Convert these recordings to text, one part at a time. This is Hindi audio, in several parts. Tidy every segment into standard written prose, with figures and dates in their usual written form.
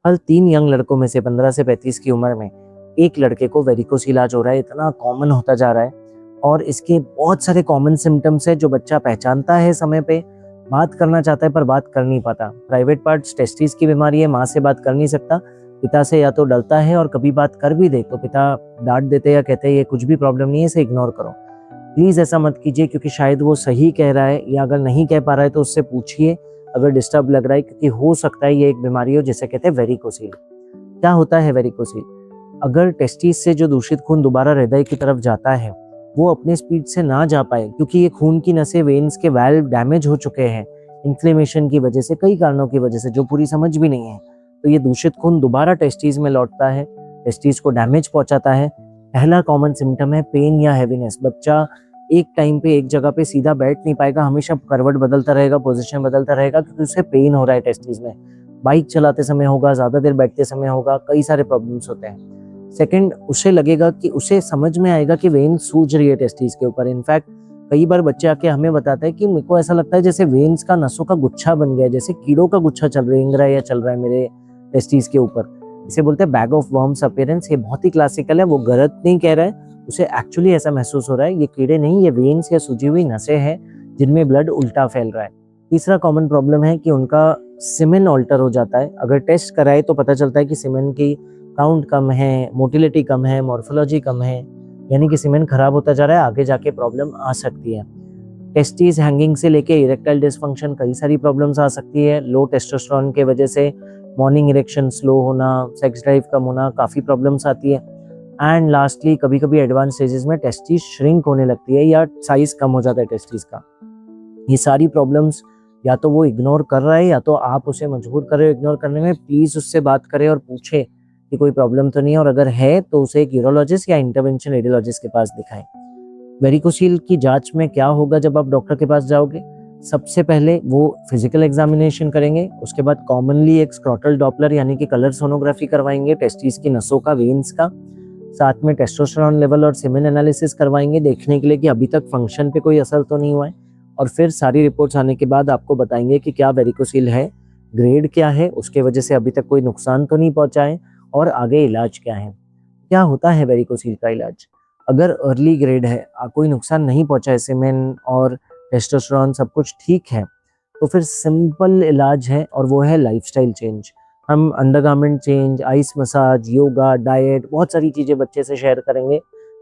हर 3 यंग लड़कों में से 15 से 35 की उम्र में एक लड़के को वेरिकोसिल आज हो रहा है। इतना कॉमन होता जा रहा है और इसके बहुत सारे कॉमन सिम्टम्स है जो बच्चा पहचानता है समय पे, बात करना चाहता है पर बात कर नहीं पाता। प्राइवेट पार्ट्स टेस्टिस की बीमारी है, माँ से बात कर नहीं सकता, पिता से या तो डरता है और कभी बात कर भी दे तो पिता डांट देते या कहते हैं ये कुछ भी प्रॉब्लम नहीं है, इसे इग्नोर करो। प्लीज़ ऐसा मत कीजिए क्योंकि शायद वो सही कह रहा है, या अगर नहीं कह पा रहा है तो उससे पूछिए अगर डिस्टर्ब लग रहा है, क्योंकि हो सकता है ये एक बीमारी हो जिसे कहते हैं वेरिकोसिल। क्या होता है वेरिकोसिल? अगर टेस्टिस से जो दूषित खून दोबारा हृदय की तरफ जाता है वो अपने स्पीड से ना जा पाए, क्योंकि ये खून की नसें, वेन्स के वाल्व डैमेज हो चुके हैं इन्फ्लेमेशन की वजह से, कई कारणों की वजह से जो पूरी समझ भी नहीं है, तो ये दूषित खून दोबारा टेस्टिस में लौटता है, टेस्टिस को डैमेज पहुंचाता है। पहला कॉमन सिम्टम है पेन या हैवीनेस। बच्चा एक टाइम पे एक जगह पे सीधा बैठ नहीं पाएगा, हमेशा करवट बदलता रहेगा, पोजीशन बदलता रहेगा, क्योंकि उसे पेन हो रहा है टेस्टिस में। बाइक चलाते समय होगा, ज्यादा देर बैठते समय होगा, कई सारे प्रॉब्लम्स होते हैं। सेकंड, उसे लगेगा कि उसे समझ में आएगा कि वेन सूज रही है टेस्टिस के ऊपर। इनफैक्ट कई बार बच्चे आके हमें बताते हैं कि मेरे को ऐसा लगता है जैसे वेन्स का, नसों का गुच्छा बन गया है, जैसे कीड़ों का गुच्छा चल रहा है या चल रहा है मेरे टेस्टिस के ऊपर। इसे बोलते हैं बैग ऑफ वर्म्स अपीयरेंस। ये बहुत ही क्लासिकल है, वो गलत नहीं कह रहा है, उसे एक्चुअली ऐसा महसूस हो रहा है। ये कीड़े नहीं, ये वेन्स या सूजी हुई नसें हैं जिनमें ब्लड उल्टा फैल रहा है। तीसरा कॉमन प्रॉब्लम है कि उनका सीमेन ऑल्टर हो जाता है। अगर टेस्ट कराए तो पता चलता है कि सीमेन की काउंट कम है, मोटिलिटी कम है, मॉर्फोलॉजी कम है, यानी कि सीमेन खराब होता जा रहा है, आगे जाके प्रॉब्लम आ सकती है। टेस्टिस हैंगिंग से लेके इरेक्टाइल डिसफंक्शन, कई सारी प्रॉब्लम्स आ सकती है। लो टेस्टोस्टेरोन के वजह से मॉर्निंग इरेक्शन स्लो होना, सेक्स ड्राइव कम होना, काफ़ी प्रॉब्लम्स आती है। एंड लास्टली कभी कभी एडवांस स्टेजेस में टेस्टिस श्रिंक होने लगती है या साइज कम हो जाता है टेस्टिस का। ये सारी प्रॉब्लम्स या तो वो इग्नोर कर रहा है या तो आप उसे मजबूर कर रहे हो इग्नोर करने में। प्लीज उससे बात करें और पूछे कि कोई प्रॉब्लम तो नहीं है, और अगर है तो उसे एक यूरोलॉजिस्ट या इंटरवेंशन रेडियोलॉजिस्ट के पास दिखाएं। वेरिकोसील की जांच में क्या होगा जब आप डॉक्टर के पास जाओगे? सबसे पहले वो फिजिकल एग्जामिनेशन करेंगे, उसके बाद कॉमनली एक स्क्रॉटल डॉपलर यानी कि कलर सोनोग्राफी करवाएंगे टेस्टिस की नसों का, वेन्स का। साथ में टेस्टोस्टेरोन लेवल और सीमेन एनालिसिस करवाएंगे देखने के लिए कि अभी तक फंक्शन पे कोई असर तो नहीं हुआ है। और फिर सारी रिपोर्ट्स आने के बाद आपको बताएंगे कि क्या वेरिकोसील है, ग्रेड क्या है, उसके वजह से अभी तक कोई नुकसान तो नहीं पहुंचा है, और आगे इलाज क्या है। क्या होता है वेरिकोसील का इलाज? अगर अर्ली ग्रेड है, कोई नुकसान नहीं पहुंचा है, सीमेन और टेस्टोस्टेरोन सब कुछ ठीक है, तो फिर सिंपल इलाज है और वो है लाइफस्टाइल चेंज। हम undergarment change, ice massage, yoga, diet, बहुत सारी चीज़ें बच्चे से शेयर करेंगे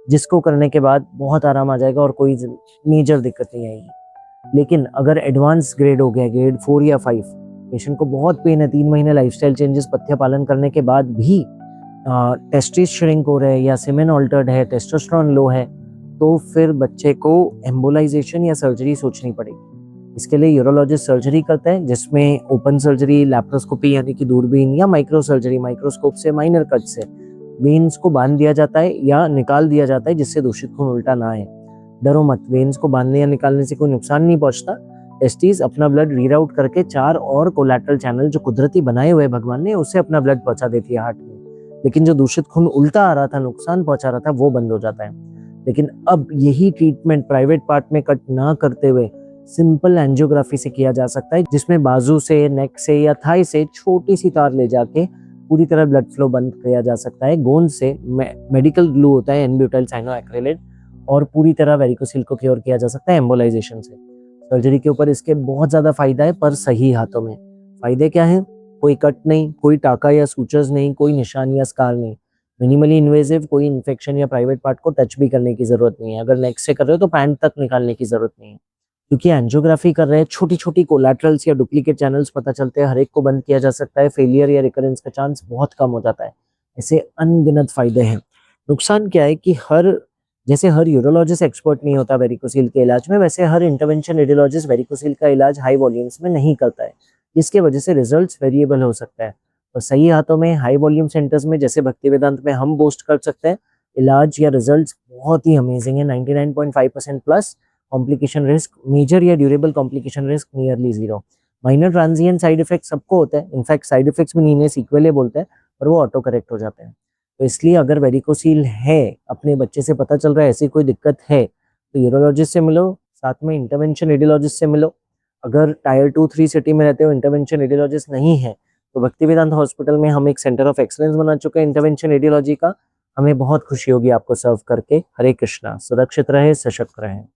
जिसको करने के बाद बहुत आराम आ जाएगा और कोई मेजर दिक्कत नहीं आएगी। लेकिन अगर एडवांस ग्रेड हो गया, ग्रेड 4 या 5, पेशेंट को बहुत पेन है, 3 महीने लाइफस्टाइल चेंजेस पथ्य पालन करने के बाद भी टेस्टिस श्रिंक हो रहे हैं या सीमेन ऑल्टर्ड है, टेस्टोस्टेरोन लो है, तो फिर बच्चे को एम्बोलाइजेशन या सर्जरी सोचनी पड़ेगी। इसके लिए यूरोलॉजिस्ट सर्जरी करते हैं जिसमें ओपन सर्जरी, लैप्रोस्कोपी यानी कि दूरबीन, या माइक्रो सर्जरी, माइक्रोस्कोप से, माइनर कट से वेन्स को बांध दिया जाता है या निकाल दिया जाता है जिससे दूषित खून उल्टा ना आए। डरो मत, वेन्स को बांधने या निकालने से कोई नुकसान नहीं पहुंचता। टेस्टिस अपना ब्लड रीराउट करके 4 और कोलैटरल चैनल जो कुदरती बनाए हुए भगवान ने, उससे अपना ब्लड पहुंचा देती है हार्ट में। लेकिन जो दूषित खून उल्टा आ रहा था, नुकसान पहुंचा रहा था, वो बंद हो जाता है। लेकिन अब यही ट्रीटमेंट प्राइवेट पार्ट में कट ना करते हुए सिंपल एंजियोग्राफी से किया जा सकता है, जिसमें बाजू से, नेक से या थाई से छोटी सी तार ले जाके पूरी तरह ब्लड फ्लो बंद किया जा सकता है। गोंद से मेडिकल ग्लू होता है, एन-ब्यूटाइल साइनोएक्रिलेट, और पूरी तरह वेरिकोसिल को क्योर किया जा सकता है एम्बोलाइजेशन से। सर्जरी के ऊपर इसके बहुत ज्यादा फायदा है, पर सही हाथों में। फायदे क्या है? कोई कट नहीं, कोई टाका या सूचर्स नहीं, कोई निशान या स्कार नहीं, मिनिमली इन्वेजिव, कोई इन्फेक्शन या प्राइवेट पार्ट को टच भी करने की जरूरत नहीं है। अगर नेक से कर रहे हो तो पैंट तक निकालने की जरूरत नहीं है, क्योंकि एंजियोग्राफी कर रहे हैं। छोटी छोटी कोलैटरल्स या डुप्लीकेट चैनल्स पता चलते हैं, हर एक को बंद किया जा सकता है, फेलियर या रिकरेंस का चांस बहुत कम हो जाता है। ऐसे अनगिनत फायदे हैं। नुकसान क्या है कि जैसे हर यूरोलॉजिस्ट एक्सपर्ट नहीं होता वेरिकोसिल के इलाज में, वैसे हर इंटरवेंशन रेडियोलॉजिस्ट वेरिकोसिल का इलाज हाई वॉल्यूम्स में नहीं करता है, जिसके वजह से रिजल्ट्स वेरिएबल हो सकता है। और सही हाथों में, हाई वॉल्यूम सेंटर्स में जैसे भक्ति वेदांत में हम बोस्ट कर सकते हैं, इलाज या रिजल्ट्स बहुत ही अमेजिंग है, 99.5% प्लस। कॉम्प्लिकेशन रिस्क, मेजर या durable complication risk nearly 0। Minor transient side effect सबको होता है, इनफैक्ट साइड इफेक्ट्स भी नहीं है, सीक्वेले बोलते हैं, पर वो ऑटो करेक्ट हो जाते हैं। तो इसलिए अगर वेरिकोसील है, अपने बच्चे से पता चल रहा है ऐसी कोई दिक्कत है, तो यूरोलॉजिस्ट से मिलो, साथ में इंटरवेंशन रेडियोलॉजिस्ट से मिलो। अगर टायर 2-3 सिटी में रहते हो, इंटरवेंशन रेडियोलॉजिस्ट नहीं है, तो भक्ति वेदांत हॉस्पिटल में हम एक सेंटर ऑफ एक्सलेंस बना चुके हैं इंटरवेंशन रेडियोलॉजी का। हमें बहुत खुशी होगी आपको सर्व करके। हरे कृष्णा। सुरक्षित रहे, सशक्त रहें।